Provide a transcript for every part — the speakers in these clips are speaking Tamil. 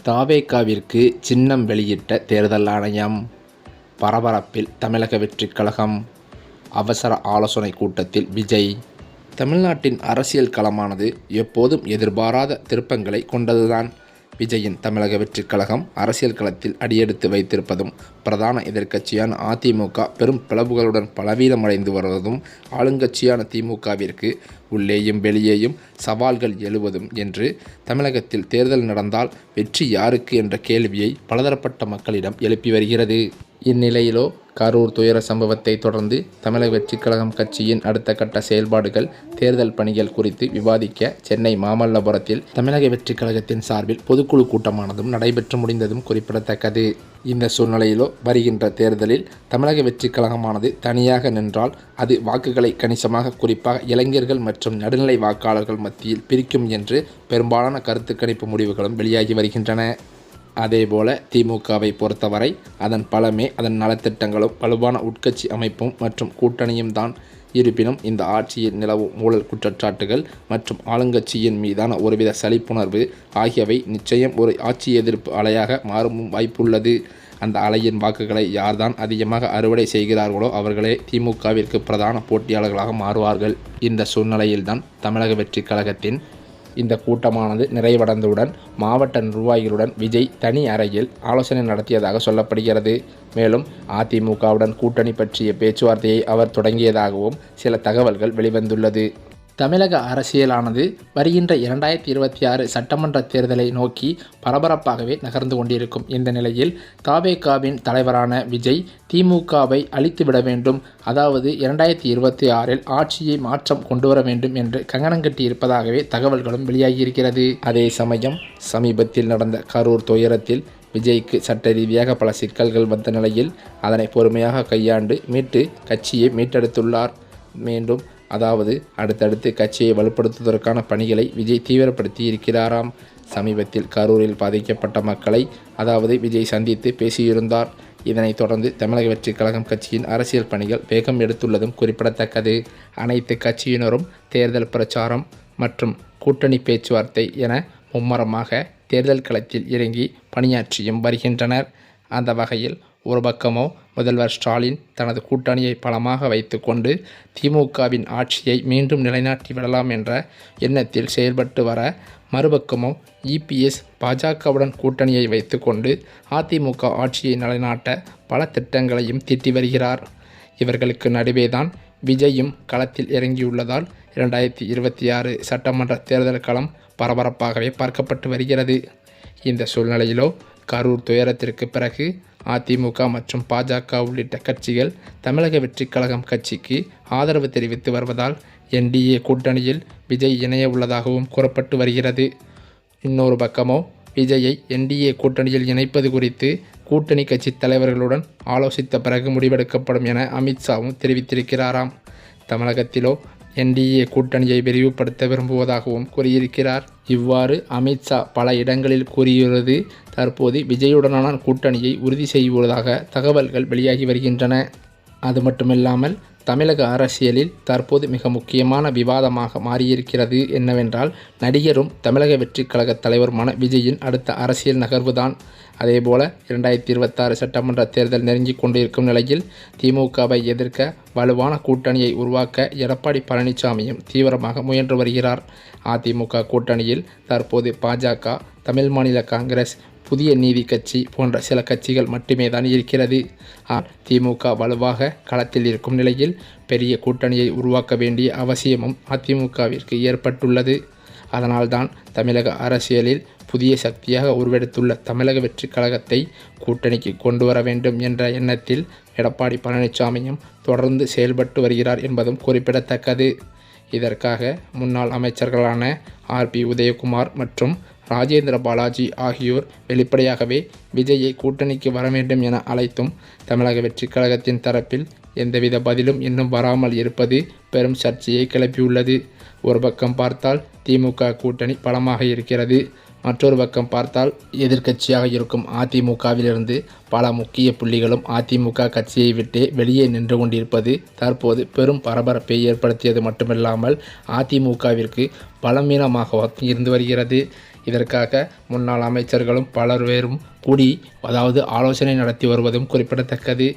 தாவேகாவிற்கு சின்னம் வெளியிட்ட தேர்தல் ஆணையம். பரபரப்பில் தமிழக வெற்றிக் கழகம். அவசர ஆலோசனை கூட்டத்தில் விஜய். தமிழ்நாட்டின் அரசியல் களமானது எப்போதும் எதிர்பாராத திருப்பங்களை கொண்டதுதான். விஜயின் தமிழக வெற்றிக் கழகம் அரசியல் களத்தில் அடியெடுத்து வைத்திருப்பதும், பிரதான எதிர்க்கட்சியான அதிமுக பெரும் பிளவுகளுடன் பலவீனமடைந்து வருவதும், ஆளுங்கட்சியான திமுகவிற்கு உள்ளேயும் வெளியேயும் சவால்கள் எழுவதும் என்று தமிழகத்தில் தேர்தல் நடந்தால் வெற்றி யாருக்கு என்ற கேள்வியை பலதரப்பட்ட மக்களிடம் எழுப்பி வருகிறது. இந்நிலையிலோ கரூர் துயர சம்பவத்தை தொடர்ந்து தமிழக வெற்றிக் கழகம் கட்சியின் அடுத்த கட்ட செயல்பாடுகள், தேர்தல் பணிகள் குறித்து விவாதிக்க சென்னை மாமல்லபுரத்தில் தமிழக வெற்றிக் கழகத்தின் சார்பில் பொதுக்குழு கூட்டமானதும் நடைபெற்று முடிந்ததும் குறிப்பிடத்தக்கது. இந்த சூழ்நிலையிலோ வருகின்ற தேர்தலில் தமிழக வெற்றிக் கழகமானது தனியாக நின்றால் அது வாக்குகளை கணிசமாக, குறிப்பாக இளைஞர்கள் மற்றும் நடுநிலை வாக்காளர்கள் மத்தியில் பிரிக்கும் என்று பெரும்பாலான கருத்து கணிப்பு முடிவுகளும் வெளியாகி வருகின்றன. அதேபோல திமுகவை பொறுத்தவரை அதன் பலமே அதன் நலத்திட்டங்களும் வலுவான உட்கட்சி அமைப்பும் மற்றும் கூட்டணியும் தான். இருப்பினும் இந்த ஆட்சியில் நிலவும் ஊழல் குற்றச்சாட்டுகள் மற்றும் ஆளுங்கட்சியின் மீதான ஒருவித சலிப்புணர்வு ஆகியவை நிச்சயம் ஒரு ஆட்சி எதிர்ப்பு அலையாக மாறும் வாய்ப்புள்ளது. அந்த அலையின் வாக்குகளை யார்தான் அதிகமாக அறுவடை செய்கிறார்களோ அவர்களே திமுகவிற்கு பிரதான போட்டியாளர்களாக மாறுவார்கள். இந்த சூழ்நிலையில்தான் தமிழக வெற்றிக் கழகத்தின் இந்த கூட்டமானது நிறைவடைந்தவுடன் மாவட்ட நிர்வாகிகளுடன் விஜய் தனி அறையில் ஆலோசனை நடத்தியதாக சொல்லப்படுகிறது. மேலும் அதிமுகவுடன் கூட்டணி பற்றிய பேச்சுவார்த்தையை அவர் தொடங்கியதாகவும் சில தகவல்கள் வெளிவந்துள்ளது. தமிழக அரசியலானது வருகின்ற 2026 சட்டமன்ற தேர்தலை நோக்கி பரபரப்பாகவே நகர்ந்து கொண்டிருக்கும் இந்த நிலையில் தாவேகாவின் தலைவரான விஜய் திமுகவை அழித்துவிட வேண்டும், அதாவது 2026 ஆட்சியை மாற்றம் கொண்டுவர வேண்டும் என்று கங்கணங்கட்டி இருப்பதாகவே தகவல்களும் வெளியாகியிருக்கிறது. அதே சமயம் சமீபத்தில் நடந்த கரூர் துயரத்தில் விஜய்க்கு சட்ட ரீதியாக பல சிக்கல்கள் வந்த நிலையில் அதனை பொறுமையாக கையாண்டு மீட்டு கட்சியை மீட்டெடுத்துள்ளார். மீண்டும் அதாவது அடுத்தடுத்து கட்சியை வலுப்படுத்துவதற்கான பணிகளை விஜய் தீவிரப்படுத்தி இருக்கிறாராம். சமீபத்தில் கரூரில் பாதிக்கப்பட்ட மக்களை விஜய் சந்தித்து பேசியிருந்தார். இதனைத் தொடர்ந்து தமிழக வெற்றிக் கழகம் கட்சியின் அரசியல் பணிகள் வேகம் எடுத்துள்ளதும் குறிப்பிடத்தக்கது. அனைத்து கட்சியினரும் தேர்தல் பிரச்சாரம் மற்றும் கூட்டணி பேச்சுவார்த்தை என மும்மரமாக தேர்தல் களத்தில் இறங்கி பணியாற்றியும் வருகின்றனர். அந்த வகையில் ஒரு பக்கமோ முதல்வர் ஸ்டாலின் தனது கூட்டணியை பலமாக வைத்து கொண்டு திமுகவின் ஆட்சியை மீண்டும் நிலைநாட்டி விடலாம் என்ற எண்ணத்தில் செயல்பட்டு வர, மறுபக்கமோ இபிஎஸ் பாஜகவுடன் கூட்டணியை வைத்து கொண்டு அதிமுக ஆட்சியை நிலைநாட்ட பல திட்டங்களையும் தீட்டி வருகிறார். இவர்களுக்கு நடுவேதான் விஜயும் களத்தில் இறங்கியுள்ளதால் 2026 சட்டமன்ற தேர்தல் களம் பரபரப்பாகவே பார்க்கப்பட்டு வருகிறது. இந்த சூழ்நிலையிலோ கரூர் துயரத்திற்கு பிறகு அதிமுக மற்றும் பாஜக உள்ளிட்ட கட்சிகள் தமிழக வெற்றிக் கழகம் கட்சிக்கு ஆதரவு தெரிவித்து வருவதால் என்டிஏ கூட்டணியில் விஜய் இணைய உள்ளதாகவும் கூறப்பட்டு வருகிறது. இன்னொரு பக்கமோ விஜயை என்டிஏ கூட்டணியில் இணைப்பது குறித்து கூட்டணி கட்சி தலைவர்களுடன் ஆலோசித்த பிறகு முடிவெடுக்கப்படும் என அமித்ஷாவும் தெரிவித்திருக்கிறாராம். தமிழகத்திலோ என்டிஏ கூட்டணியை விரிவுபடுத்த விரும்புவதாகவும் கூறியிருக்கிறார். இவ்வாறு அமித்ஷா பல இடங்களில் கூறியுள்ளது தற்போது விஜயுடனான கூட்டணியை உறுதி செய்வதாக தகவல்கள் வெளியாகி வருகின்றன. அது மட்டுமில்லாமல் தமிழக அரசியலில் தற்போது மிக முக்கியமான விவாதமாக மாறியிருக்கிறது என்னவென்றால், நடிகரும் தமிழக வெற்றிக் கழக தலைவருமான விஜயின் அடுத்த அரசியல் நகர்வுதான். அதேபோல 2026 சட்டமன்ற தேர்தல் நெருங்கிக் கொண்டிருக்கும் நிலையில் திமுகவை எதிர்க்க வலுவான கூட்டணியை உருவாக்க எடப்பாடி பழனிசாமியும் தீவிரமாக முயன்று வருகிறார். அதிமுக கூட்டணியில் தற்போது பாஜக, தமிழ் மாநில காங்கிரஸ், புதிய நீதி கட்சி போன்ற சில கட்சிகள் மட்டுமே தான் இருக்கிறது. திமுக வலுவாக களத்தில் இருக்கும் நிலையில் பெரிய கூட்டணியை உருவாக்க வேண்டிய அவசியமும் அதிமுகவிற்கு ஏற்பட்டுள்ளது. அதனால்தான் தமிழக அரசியலில் புதிய சக்தியாக உருவெடுத்துள்ள தமிழக வெற்றிக் கழகத்தை கூட்டணிக்கு கொண்டு வர வேண்டும் என்ற எண்ணத்தில் எடப்பாடி பழனிசாமியும் தொடர்ந்து செயல்பட்டு வருகிறார் என்பதும் குறிப்பிடத்தக்கது. இதற்காக முன்னாள் அமைச்சர்களான ஆர்பி உதயகுமார் மற்றும் ராஜேந்திர பாலாஜி ஆகியோர் வெளிப்படையாகவே விஜயை கூட்டணிக்கு வர வேண்டும் என அழைத்தும் தமிழக வெற்றிக் கழகத்தின் தரப்பில் எந்தவித பதிலும் இன்னும் வராமல் இருப்பது பெரும் சர்ச்சையை கிளப்பியுள்ளது. ஒரு பக்கம் பார்த்தால் திமுக கூட்டணி பலமாக இருக்கிறது, மற்றொரு பக்கம் பார்த்தால் எதிர்க்கட்சியாக இருக்கும் அதிமுகவிலிருந்து பல முக்கிய புள்ளிகளும் அதிமுக கட்சியை விட்டு வெளியே நின்று கொண்டிருப்பது தற்போது பெரும் பரபரப்பை ஏற்படுத்தியது மட்டுமில்லாமல் அதிமுகவிற்கு பலவீனமாக இருந்து வருகிறது. இதற்காக முன்னாள் அமைச்சர்களும் பலரும் கூடி ஆலோசனை நடத்தி வருவதும் குறிப்பிடத்தக்கது.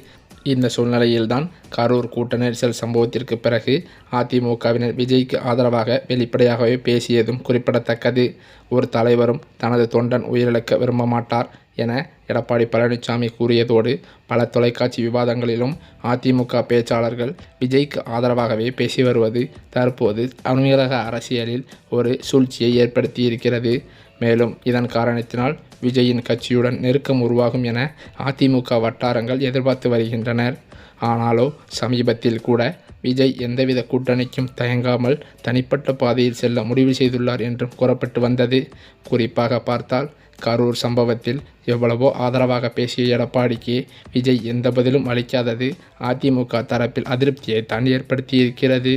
இந்த சூழ்நிலையில்தான் கரூர் கூட்ட நெரிசல் சம்பவத்திற்கு பிறகு அதிமுகவினர் விஜய்க்கு ஆதரவாக வெளிப்படையாகவே பேசியதும் குறிப்பிடத்தக்கது. ஒரு தலைவரும் தனது தொண்டன் உயிரிழக்க விரும்ப மாட்டார் என எடப்பாடி பழனிசாமி கூறியதோடு பல தொலைக்காட்சி விவாதங்களிலும் அதிமுக பேச்சாளர்கள் விஜய்க்கு ஆதரவாகவே பேசி வருவது தற்போது தமிழக அரசியலில் ஒரு சூழ்ச்சியை ஏற்படுத்தியிருக்கிறது. மேலும் இதன் காரணத்தினால் விஜயின் கட்சியுடன் நெருக்கம் உருவாகும் என அதிமுக வட்டாரங்கள் எதிர்பார்த்து வருகின்றனர். ஆனாலோ சமீபத்தில் கூட விஜய் எந்தவித கூட்டணிக்கும் தயங்காமல் தனிப்பட்ட பாதையில் செல்ல முடிவு செய்துள்ளார் என்றும் கூறப்பட்டு வந்தது. குறிப்பாக பார்த்தால் கரூர் சம்பவத்தில் எவ்வளவோ ஆதரவாக பேசிய எடப்பாடிக்கு விஜய் எந்த பதிலும் அளிக்காதது அதிமுக தரப்பில் அதிருப்தியை தான் ஏற்படுத்தியிருக்கிறது.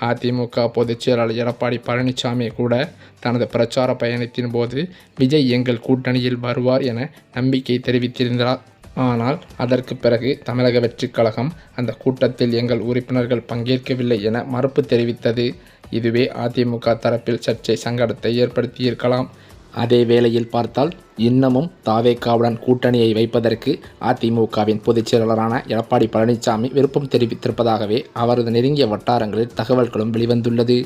அதிமுக பொதுச் செயலாளர் எடப்பாடி பழனிசாமி கூட தனது பிரச்சார பயணத்தின் போது விஜய் எங்கள் கூட்டணியில் வருவார் என நம்பிக்கை தெரிவித்திருந்தார். ஆனால் அதற்கு பிறகு தமிழக வெற்றிக் கழகம் அந்த கூட்டத்தில் எங்கள் உறுப்பினர்கள் பங்கேற்கவில்லை என மறுப்பு தெரிவித்தது. இதுவே அதிமுக தரப்பில் சர்ச்சை சங்கடத்தை ஏற்படுத்தியிருக்கலாம். அதே வேளையில் பார்த்தால் இன்னமும் தாவேகாவுடன் கூட்டணியை வைப்பதற்கு அதிமுகவின் பொதுச் செயலாளரான எடப்பாடி பழனிசாமி விருப்பம் தெரிவித்திருப்பதாகவே அவரது நெருங்கிய வட்டாரங்களில் தகவல்களும் வெளிவந்துள்ளது.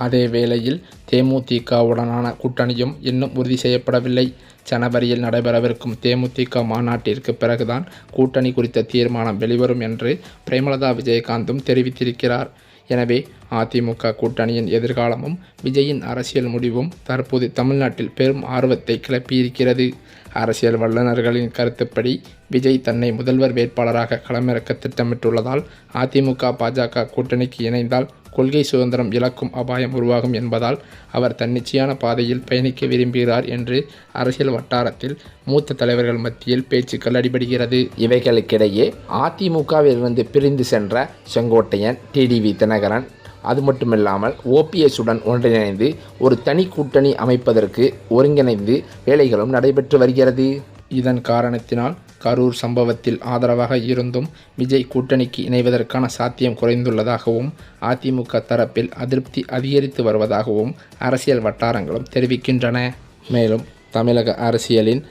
அதே வேளையில் தேமுதிகவுடனான கூட்டணியும் இன்னும் உறுதி செய்யப்படவில்லை. ஜனவரியில் நடைபெறவிருக்கும் தேமுதிக மாநாட்டிற்கு பிறகுதான் கூட்டணி குறித்த தீர்மானம் வெளிவரும் என்று பிரேமலதா விஜயகாந்தும் தெரிவித்திருக்கிறார். எனவே அதிமுக கூட்டணியின் எதிர்காலமும் விஜயின் அரசியல் முடிவும் தற்போது தமிழ்நாட்டில் பெரும் ஆர்வத்தை கிளப்பியிருக்கிறது. அரசியல் வல்லுநர்களின் கருத்துப்படி விஜய் தன்னை முதல்வர் வேட்பாளராக களமிறக்க திட்டமிட்டுள்ளதால் அதிமுக பாஜக கூட்டணிக்கு இணைந்தால் கொள்கை சுதந்திரம் இழக்கும் அபாயம் உருவாகும் என்பதால் அவர் தன்னிச்சையான பாதையில் பயணிக்க விரும்புகிறார் என்று அரசியல் வட்டாரத்தில் மூத்த தலைவர்கள் மத்தியில் பேச்சுக்கள் அடிபடுகிறது. இவைகளுக்கிடையே அதிமுகவிலிருந்து பிரிந்து சென்ற செங்கோட்டையன், டிடிவி தினகரன், அது மட்டுமில்லாமல் ஓபிஎஸ்ஸுடன் ஒன்றிணைந்து ஒரு தனி கூட்டணி அமைப்பதற்கு ஒருங்கிணைந்து வேலைகளும் நடைபெற்று வருகிறது. இதன் காரணத்தினால் கரூர் சம்பவத்தில் ஆதரவாக இருந்தும் விஜய் கூட்டணிக்கு இணைவதற்கான சாத்தியம் குறைந்துள்ளதாகவும் அதிமுக தரப்பில் அதிருப்தி அதிகரித்து வருவதாகவும் அரசியல் வட்டாரங்களும் தெரிவிக்கின்றன. மேலும் தமிழக அரசியலின்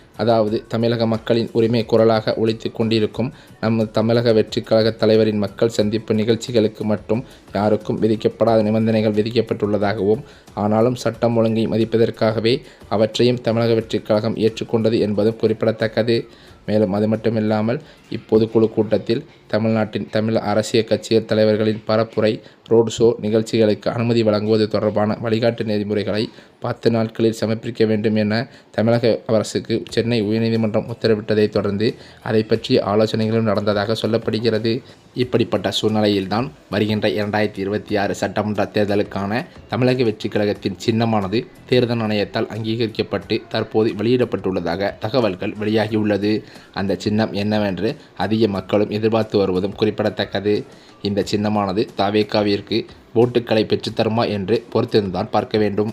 தமிழக மக்களின் உரிமை குரலாக ஒலித்து கொண்டிருக்கும் நம்ம தமிழக வெற்றிக் கழக தலைவரின் மக்கள் சந்திப்பு நிகழ்ச்சிகளுக்கு மட்டும் யாருக்கும் விதிக்கப்படாத நிபந்தனைகள் விதிக்கப்பட்டுள்ளதாகவும் ஆனாலும் சட்டம் ஒழுங்கை மதிப்பதற்காகவே அவற்றையும் தமிழக வெற்றிக் கழகம் ஏற்றுக்கொண்டது என்பதும் குறிப்பிடத்தக்கது. மேலும் அது மட்டுமில்லாமல் இப்பொதுக்குழு கூட்டத்தில் தமிழ்நாட்டின் தமிழ் அரசியல் கட்சிகள் தலைவர்களின் பரப்புரை, ரோடு ஷோ நிகழ்ச்சிகளுக்கு அனுமதி வழங்குவது தொடர்பான வழிகாட்டு நெறிமுறைகளை 10 நாட்களில் சமர்ப்பிக்க வேண்டும் என தமிழக அரசுக்கு சென்னை உயர்நீதிமன்றம் உத்தரவிட்டதை தொடர்ந்து அதை பற்றிய ஆலோசனைகளும் நடந்ததாக சொல்லப்படுகிறது. இப்படிப்பட்ட சூழ்நிலையில்தான் வருகின்ற 2026 சட்டமன்ற தேர்தலுக்கான தமிழக வெற்றிக் கழகத்தின் சின்னமானது தேர்தல் ஆணையத்தால் அங்கீகரிக்கப்பட்டு தற்போது வெளியிடப்பட்டுள்ளதாக தகவல்கள் வெளியாகியுள்ளது. அந்த சின்னம் என்னவென்று அதிக மக்களும் எதிர்பார்த்து வருவதும் குறிப்பிடத்தக்கது. இந்த சின்னமானது தாவேகாவிற்கு ஓட்டுக்களை பெற்றுத்தருமா என்று பொறுத்திருந்தான் பார்க்க வேண்டும்.